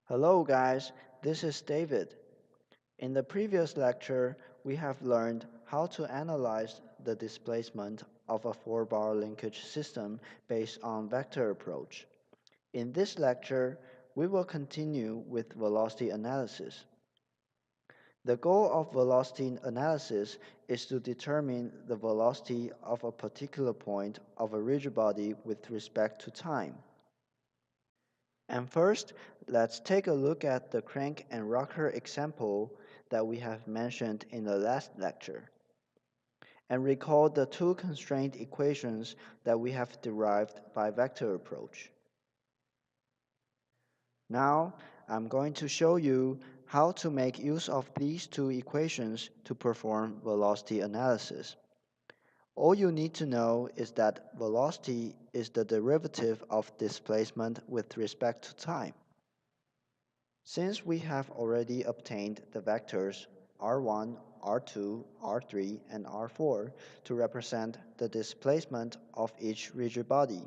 Hello guys, this is David. In the previous lecture, we have learned how to analyze the displacement of a four-bar linkage system based on vector approach. In this lecture, we will continue with velocity analysis. The goal of velocity analysis is to determine the velocity of a particular point of a rigid body with respect to time. And first, let's take a look at the crank and rocker example that we have mentioned in the last lecture. And recall the two constraint equations that we have derived by vector approach. Now, I'm going to show you how to make use of these two equations to perform velocity analysis. All you need to know is that velocity is the derivative of displacement with respect to time. Since we have already obtained the vectors r1, r2, r3, and r4 to represent the displacement of each rigid body,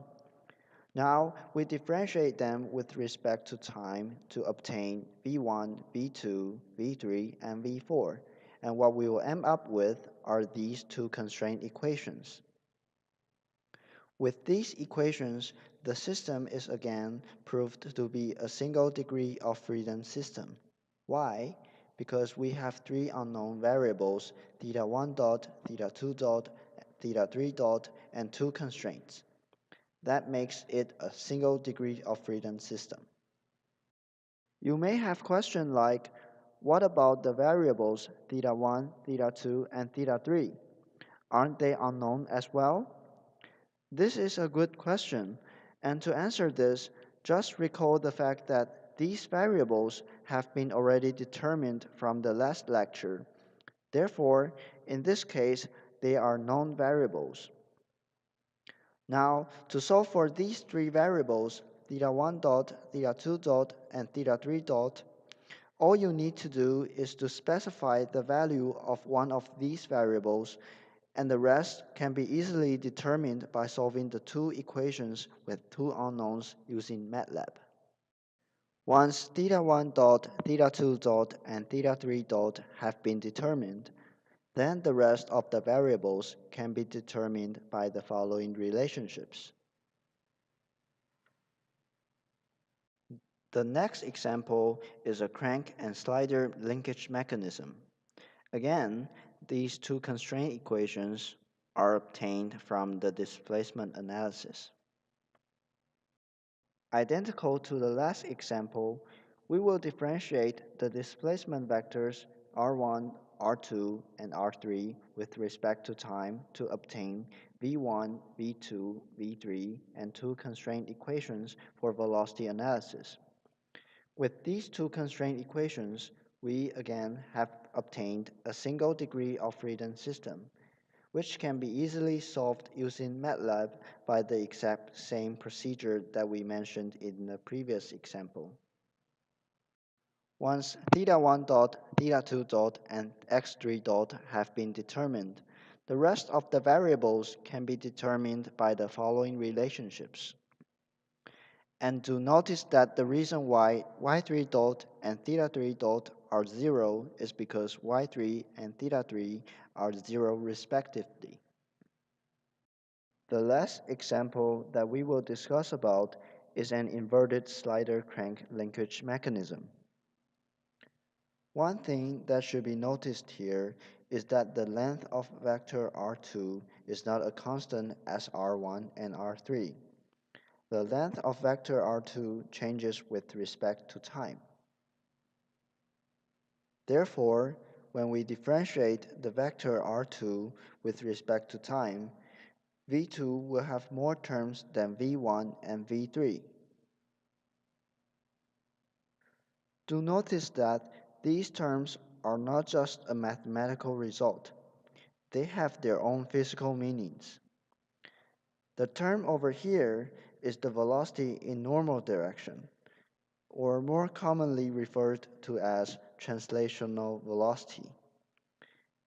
now we differentiate them with respect to time to obtain v1, v2, v3, and v4, and what we will end up with are these two constraint equations. With these equations, the system is again proved to be a single degree of freedom system. Why? Because we have three unknown variables, theta 1 dot, theta 2 dot, theta 3 dot, and two constraints. That makes it a single degree of freedom system. You may have questions like, what about the variables theta 1, theta 2, and theta 3? Aren't they unknown as well? This is a good question, and to answer this, just recall the fact that these variables have been already determined from the last lecture. Therefore, in this case, they are known variables. Now, to solve for these three variables, theta 1 dot, theta 2 dot, and theta 3 dot, all you need to do is to specify the value of one of these variables, and the rest can be easily determined by solving the two equations with two unknowns using MATLAB. Once theta 1 dot, theta 2 dot, and theta 3 dot have been determined, then the rest of the variables can be determined by the following relationships. The next example is a crank and slider linkage mechanism. Again, these two constraint equations are obtained from the displacement analysis. Identical to the last example, we will differentiate the displacement vectors r1, r2, and r3 with respect to time to obtain v1, v2, v3, and two constraint equations for velocity analysis. With these two constraint equations, we again have obtained a single degree of freedom system, which can be easily solved using MATLAB by the exact same procedure that we mentioned in the previous example. Once theta 1 dot, theta 2 dot, and x3 dot have been determined, the rest of the variables can be determined by the following relationships. And do notice that the reason why y3 dot and theta 3 dot are 0 is because y3 and theta 3 are 0 respectively. The last example that we will discuss about is an inverted slider crank linkage mechanism. One thing that should be noticed here is that the length of vector r2 is not a constant as r1 and r3. The length of vector r2 changes with respect to time. Therefore, when we differentiate the vector r2 with respect to time, v2 will have more terms than v1 and v3. Do notice that these terms are not just a mathematical result. They have their own physical meanings. The term over here is the velocity in normal direction, or more commonly referred to as translational velocity.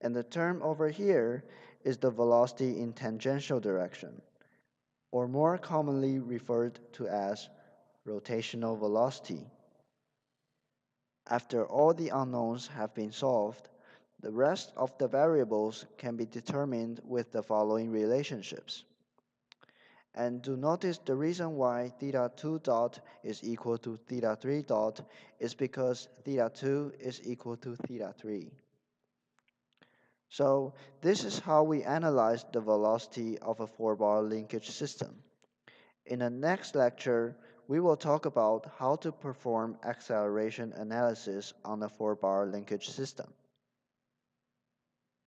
And the term over here is the velocity in tangential direction, or more commonly referred to as rotational velocity. After all the unknowns have been solved, the rest of the variables can be determined with the following relationships. And do notice the reason why theta 2 dot is equal to theta 3 dot is because theta 2 is equal to theta 3. So this is how we analyze the velocity of a 4-bar linkage system. In the next lecture, we will talk about how to perform acceleration analysis on a 4-bar linkage system.